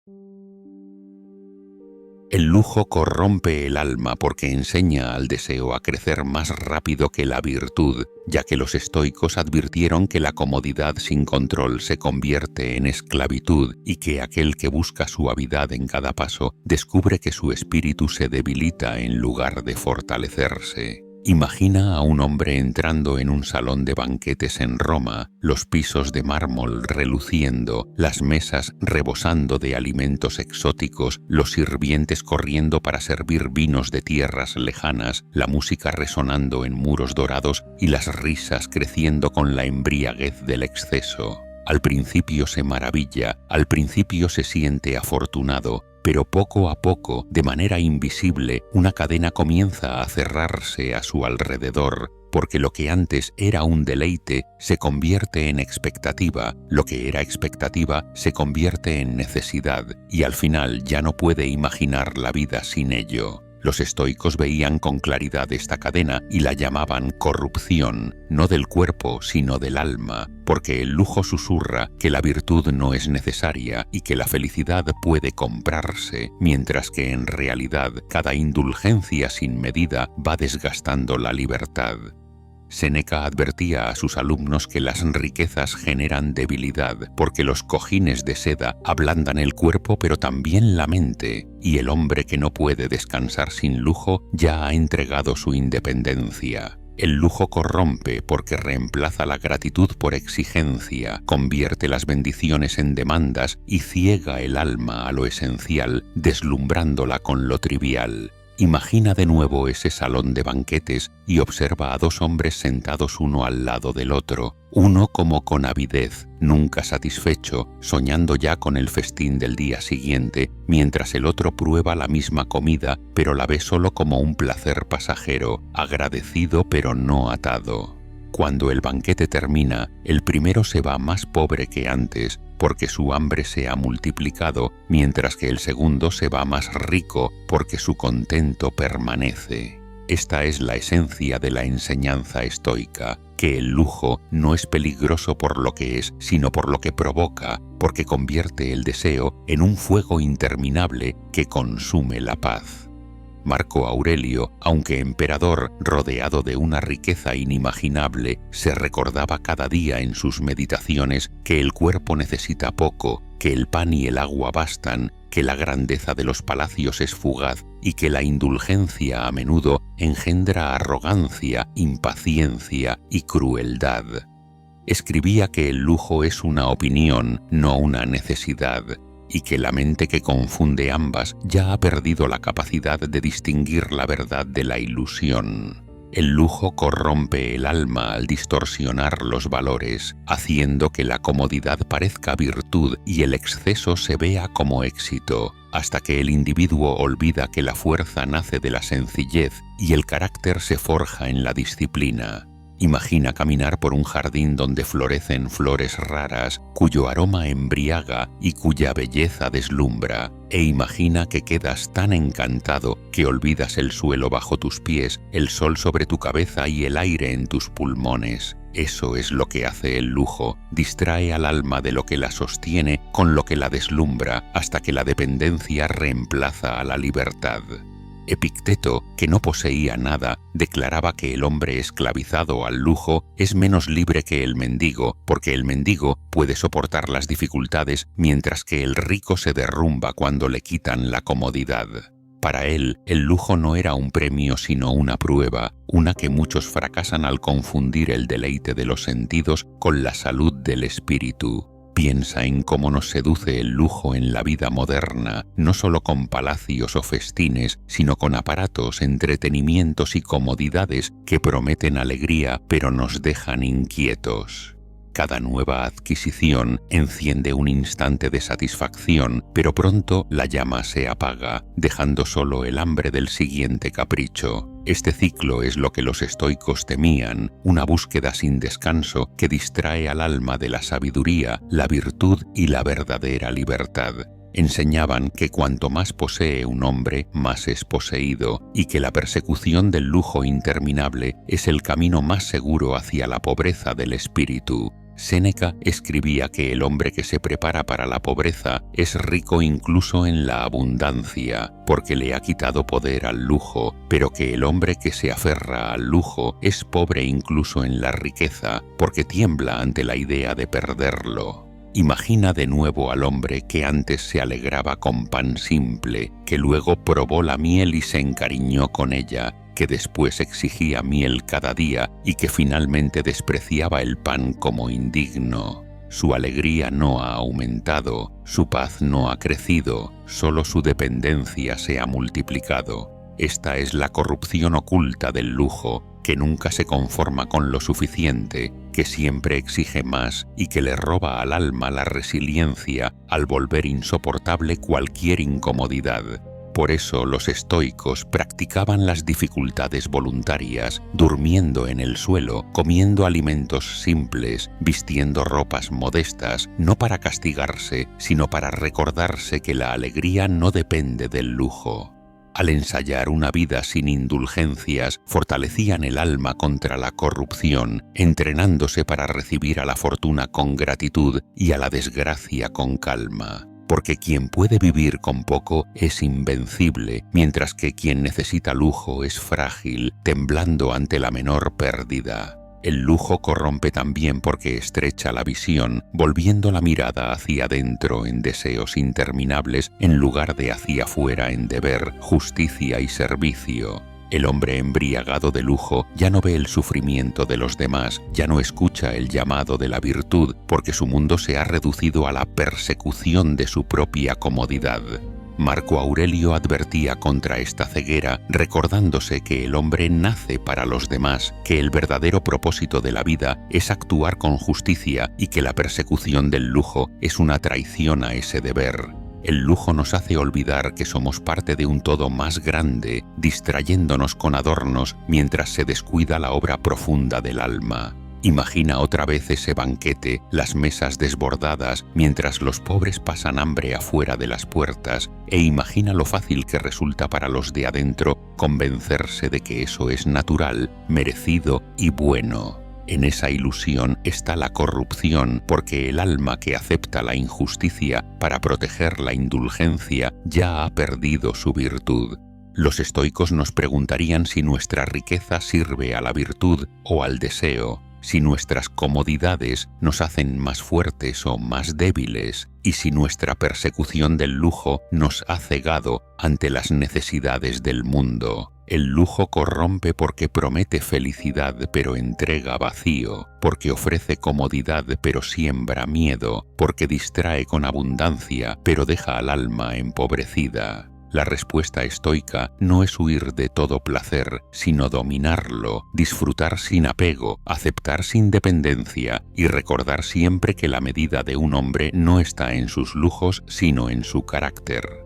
El lujo corrompe el alma porque enseña al deseo a crecer más rápido que la virtud, ya que los estoicos advirtieron que la comodidad sin control se convierte en esclavitud y que aquel que busca suavidad en cada paso descubre que su espíritu se debilita en lugar de fortalecerse. Imagina a un hombre entrando en un salón de banquetes en Roma, los pisos de mármol reluciendo, las mesas rebosando de alimentos exóticos, los sirvientes corriendo para servir vinos de tierras lejanas, la música resonando en muros dorados y las risas creciendo con la embriaguez del exceso. Al principio se maravilla, al principio se siente afortunado, pero poco a poco, de manera invisible, una cadena comienza a cerrarse a su alrededor, porque lo que antes era un deleite se convierte en expectativa, lo que era expectativa se convierte en necesidad, y al final ya no puede imaginar la vida sin ello. Los estoicos veían con claridad esta cadena y la llamaban corrupción, no del cuerpo sino del alma, porque el lujo susurra que la virtud no es necesaria y que la felicidad puede comprarse, mientras que en realidad cada indulgencia sin medida va desgastando la libertad. Séneca advertía a sus alumnos que las riquezas generan debilidad, porque los cojines de seda ablandan el cuerpo pero también la mente, y el hombre que no puede descansar sin lujo ya ha entregado su independencia. El lujo corrompe porque reemplaza la gratitud por exigencia, convierte las bendiciones en demandas y ciega el alma a lo esencial, deslumbrándola con lo trivial. Imagina de nuevo ese salón de banquetes y observa a dos hombres sentados uno al lado del otro, uno como con avidez, nunca satisfecho, soñando ya con el festín del día siguiente, mientras el otro prueba la misma comida, pero la ve solo como un placer pasajero, agradecido pero no atado. Cuando el banquete termina, el primero se va más pobre que antes, porque su hambre se ha multiplicado, mientras que el segundo se va más rico, porque su contento permanece. Esta es la esencia de la enseñanza estoica, que el lujo no es peligroso por lo que es, sino por lo que provoca, porque convierte el deseo en un fuego interminable que consume la paz. Marco Aurelio, aunque emperador rodeado de una riqueza inimaginable, se recordaba cada día en sus meditaciones que el cuerpo necesita poco, que el pan y el agua bastan, que la grandeza de los palacios es fugaz y que la indulgencia a menudo engendra arrogancia, impaciencia y crueldad. Escribía que el lujo es una opinión, no una necesidad, y que la mente que confunde ambas ya ha perdido la capacidad de distinguir la verdad de la ilusión. El lujo corrompe el alma al distorsionar los valores, haciendo que la comodidad parezca virtud y el exceso se vea como éxito, hasta que el individuo olvida que la fuerza nace de la sencillez y el carácter se forja en la disciplina. Imagina caminar por un jardín donde florecen flores raras, cuyo aroma embriaga y cuya belleza deslumbra, e imagina que quedas tan encantado que olvidas el suelo bajo tus pies, el sol sobre tu cabeza y el aire en tus pulmones. Eso es lo que hace el lujo, distrae al alma de lo que la sostiene con lo que la deslumbra hasta que la dependencia reemplaza a la libertad. Epicteto, que no poseía nada, declaraba que el hombre esclavizado al lujo es menos libre que el mendigo, porque el mendigo puede soportar las dificultades mientras que el rico se derrumba cuando le quitan la comodidad. Para él, el lujo no era un premio sino una prueba, una que muchos fracasan al confundir el deleite de los sentidos con la salud del espíritu. Piensa en cómo nos seduce el lujo en la vida moderna, no solo con palacios o festines, sino con aparatos, entretenimientos y comodidades que prometen alegría pero nos dejan inquietos. Cada nueva adquisición enciende un instante de satisfacción, pero pronto la llama se apaga, dejando solo el hambre del siguiente capricho. Este ciclo es lo que los estoicos temían, una búsqueda sin descanso que distrae al alma de la sabiduría, la virtud y la verdadera libertad. Enseñaban que cuanto más posee un hombre, más es poseído, y que la persecución del lujo interminable es el camino más seguro hacia la pobreza del espíritu. Séneca escribía que el hombre que se prepara para la pobreza es rico incluso en la abundancia, porque le ha quitado poder al lujo, pero que el hombre que se aferra al lujo es pobre incluso en la riqueza, porque tiembla ante la idea de perderlo. Imagina de nuevo al hombre que antes se alegraba con pan simple, que luego probó la miel y se encariñó con ella, que después exigía miel cada día y que finalmente despreciaba el pan como indigno. Su alegría no ha aumentado, su paz no ha crecido, solo su dependencia se ha multiplicado. Esta es la corrupción oculta del lujo, que nunca se conforma con lo suficiente, que siempre exige más y que le roba al alma la resiliencia al volver insoportable cualquier incomodidad. Por eso los estoicos practicaban las dificultades voluntarias, durmiendo en el suelo, comiendo alimentos simples, vistiendo ropas modestas, no para castigarse, sino para recordarse que la alegría no depende del lujo. Al ensayar una vida sin indulgencias, fortalecían el alma contra la corrupción, entrenándose para recibir a la fortuna con gratitud y a la desgracia con calma. Porque quien puede vivir con poco es invencible, mientras que quien necesita lujo es frágil, temblando ante la menor pérdida. El lujo corrompe también porque estrecha la visión, volviendo la mirada hacia adentro en deseos interminables en lugar de hacia afuera en deber, justicia y servicio. El hombre embriagado de lujo ya no ve el sufrimiento de los demás, ya no escucha el llamado de la virtud, porque su mundo se ha reducido a la persecución de su propia comodidad. Marco Aurelio advertía contra esta ceguera, recordándose que el hombre nace para los demás, que el verdadero propósito de la vida es actuar con justicia y que la persecución del lujo es una traición a ese deber. El lujo nos hace olvidar que somos parte de un todo más grande, distrayéndonos con adornos mientras se descuida la obra profunda del alma. Imagina otra vez ese banquete, las mesas desbordadas, mientras los pobres pasan hambre afuera de las puertas, e imagina lo fácil que resulta para los de adentro convencerse de que eso es natural, merecido y bueno. En esa ilusión está la corrupción, porque el alma que acepta la injusticia para proteger la indulgencia ya ha perdido su virtud. Los estoicos nos preguntarían si nuestra riqueza sirve a la virtud o al deseo, si nuestras comodidades nos hacen más fuertes o más débiles, y si nuestra persecución del lujo nos ha cegado ante las necesidades del mundo. El lujo corrompe porque promete felicidad pero entrega vacío, porque ofrece comodidad pero siembra miedo, porque distrae con abundancia pero deja al alma empobrecida. La respuesta estoica no es huir de todo placer, sino dominarlo, disfrutar sin apego, aceptar sin dependencia y recordar siempre que la medida de un hombre no está en sus lujos, sino en su carácter.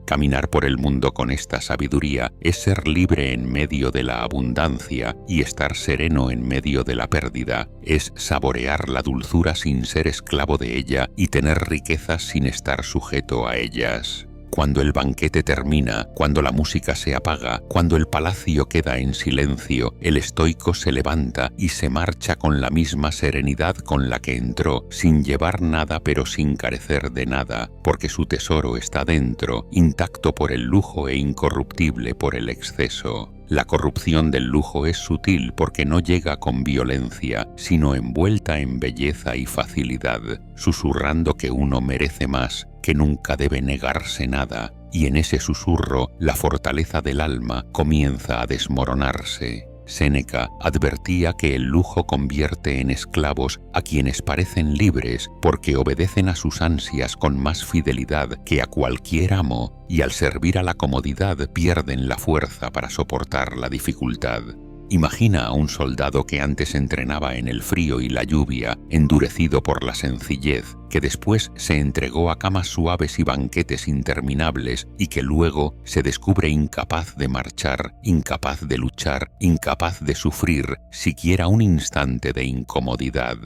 Caminar por el mundo con esta sabiduría es ser libre en medio de la abundancia y estar sereno en medio de la pérdida, es saborear la dulzura sin ser esclavo de ella y tener riquezas sin estar sujeto a ellas. Cuando el banquete termina, cuando la música se apaga, cuando el palacio queda en silencio, el estoico se levanta y se marcha con la misma serenidad con la que entró, sin llevar nada pero sin carecer de nada, porque su tesoro está dentro, intacto por el lujo e incorruptible por el exceso. La corrupción del lujo es sutil porque no llega con violencia, sino envuelta en belleza y facilidad, susurrando que uno merece más, que nunca debe negarse nada, y en ese susurro la fortaleza del alma comienza a desmoronarse. Séneca advertía que el lujo convierte en esclavos a quienes parecen libres porque obedecen a sus ansias con más fidelidad que a cualquier amo, y al servir a la comodidad pierden la fuerza para soportar la dificultad. Imagina a un soldado que antes entrenaba en el frío y la lluvia, endurecido por la sencillez, que después se entregó a camas suaves y banquetes interminables y que luego se descubre incapaz de marchar, incapaz de luchar, incapaz de sufrir siquiera un instante de incomodidad.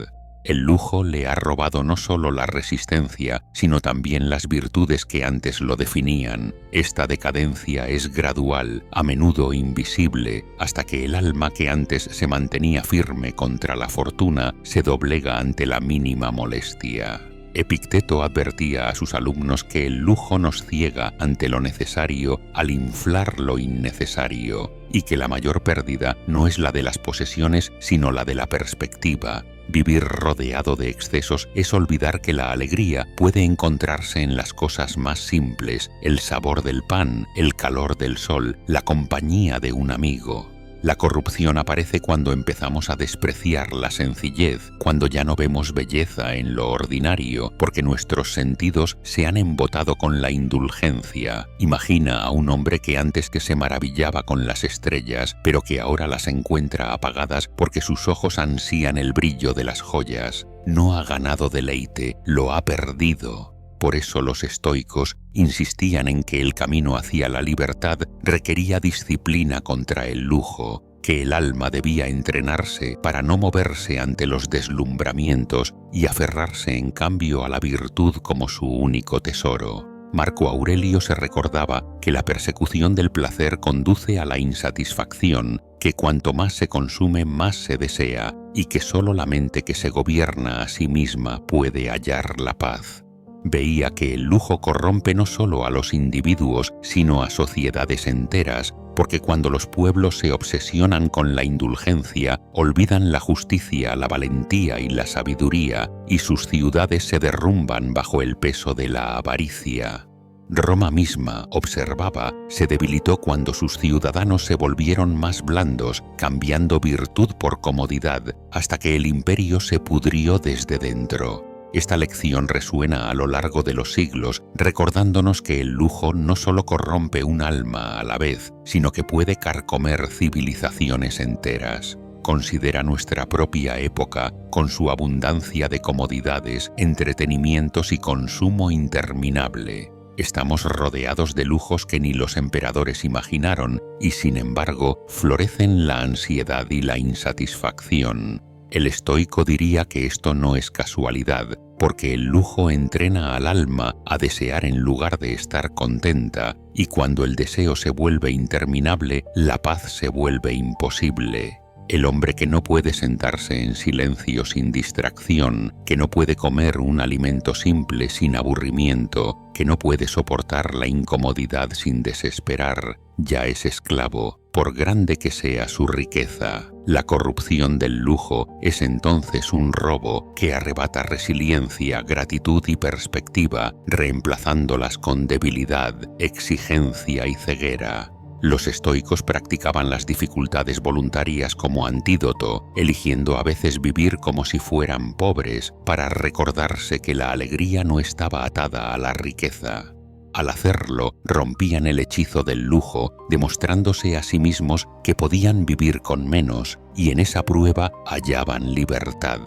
El lujo le ha robado no solo la resistencia, sino también las virtudes que antes lo definían. Esta decadencia es gradual, a menudo invisible, hasta que el alma que antes se mantenía firme contra la fortuna se doblega ante la mínima molestia. Epicteto advertía a sus alumnos que el lujo nos ciega ante lo necesario al inflar lo innecesario, y que la mayor pérdida no es la de las posesiones, sino la de la perspectiva. Vivir rodeado de excesos es olvidar que la alegría puede encontrarse en las cosas más simples: el sabor del pan, el calor del sol, la compañía de un amigo. La corrupción aparece cuando empezamos a despreciar la sencillez, cuando ya no vemos belleza en lo ordinario, porque nuestros sentidos se han embotado con la indulgencia. Imagina a un hombre que antes que se maravillaba con las estrellas, pero que ahora las encuentra apagadas porque sus ojos ansían el brillo de las joyas. No ha ganado deleite, lo ha perdido. Por eso los estoicos insistían en que el camino hacia la libertad requería disciplina contra el lujo, que el alma debía entrenarse para no moverse ante los deslumbramientos y aferrarse en cambio a la virtud como su único tesoro. Marco Aurelio se recordaba que la persecución del placer conduce a la insatisfacción, que cuanto más se consume más se desea, y que solo la mente que se gobierna a sí misma puede hallar la paz. Veía que el lujo corrompe no solo a los individuos, sino a sociedades enteras, porque cuando los pueblos se obsesionan con la indulgencia, olvidan la justicia, la valentía y la sabiduría, y sus ciudades se derrumban bajo el peso de la avaricia. Roma misma, observaba, se debilitó cuando sus ciudadanos se volvieron más blandos, cambiando virtud por comodidad, hasta que el imperio se pudrió desde dentro. Esta lección resuena a lo largo de los siglos, recordándonos que el lujo no solo corrompe un alma a la vez, sino que puede carcomer civilizaciones enteras. Considera nuestra propia época, con su abundancia de comodidades, entretenimientos y consumo interminable. Estamos rodeados de lujos que ni los emperadores imaginaron, y sin embargo florecen la ansiedad y la insatisfacción. El estoico diría que esto no es casualidad, porque el lujo entrena al alma a desear en lugar de estar contenta, y cuando el deseo se vuelve interminable, la paz se vuelve imposible. El hombre que no puede sentarse en silencio sin distracción, que no puede comer un alimento simple sin aburrimiento, que no puede soportar la incomodidad sin desesperar, ya es esclavo, por grande que sea su riqueza. La corrupción del lujo es entonces un robo que arrebata resiliencia, gratitud y perspectiva, reemplazándolas con debilidad, exigencia y ceguera. Los estoicos practicaban las dificultades voluntarias como antídoto, eligiendo a veces vivir como si fueran pobres, para recordarse que la alegría no estaba atada a la riqueza. Al hacerlo, rompían el hechizo del lujo, demostrándose a sí mismos que podían vivir con menos, y en esa prueba hallaban libertad.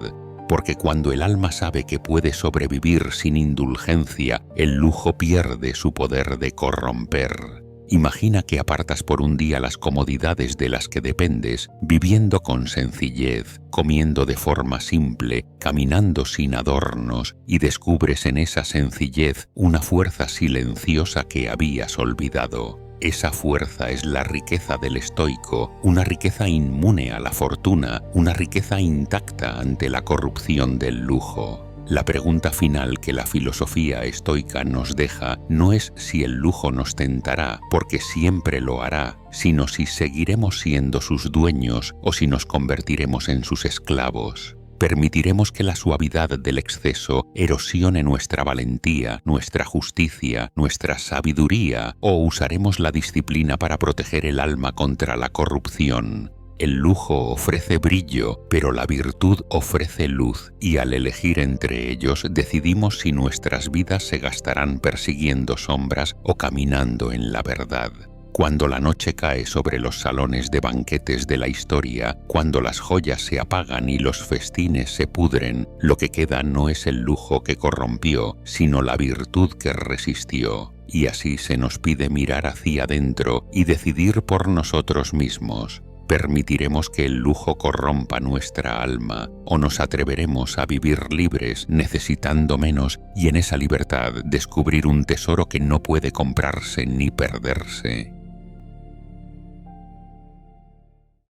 Porque cuando el alma sabe que puede sobrevivir sin indulgencia, el lujo pierde su poder de corromper. Imagina que apartas por un día las comodidades de las que dependes, viviendo con sencillez, comiendo de forma simple, caminando sin adornos, y descubres en esa sencillez una fuerza silenciosa que habías olvidado. Esa fuerza es la riqueza del estoico, una riqueza inmune a la fortuna, una riqueza intacta ante la corrupción del lujo. La pregunta final que la filosofía estoica nos deja no es si el lujo nos tentará, porque siempre lo hará, sino si seguiremos siendo sus dueños o si nos convertiremos en sus esclavos. ¿Permitiremos que la suavidad del exceso erosione nuestra valentía, nuestra justicia, nuestra sabiduría, o usaremos la disciplina para proteger el alma contra la corrupción? El lujo ofrece brillo, pero la virtud ofrece luz, y al elegir entre ellos decidimos si nuestras vidas se gastarán persiguiendo sombras o caminando en la verdad. Cuando la noche cae sobre los salones de banquetes de la historia, cuando las joyas se apagan y los festines se pudren, lo que queda no es el lujo que corrompió, sino la virtud que resistió. Y así se nos pide mirar hacia adentro y decidir por nosotros mismos. permitiremos que el lujo corrompa nuestra alma, o nos atreveremos a vivir libres, necesitando menos, y en esa libertad descubrir un tesoro que no puede comprarse ni perderse.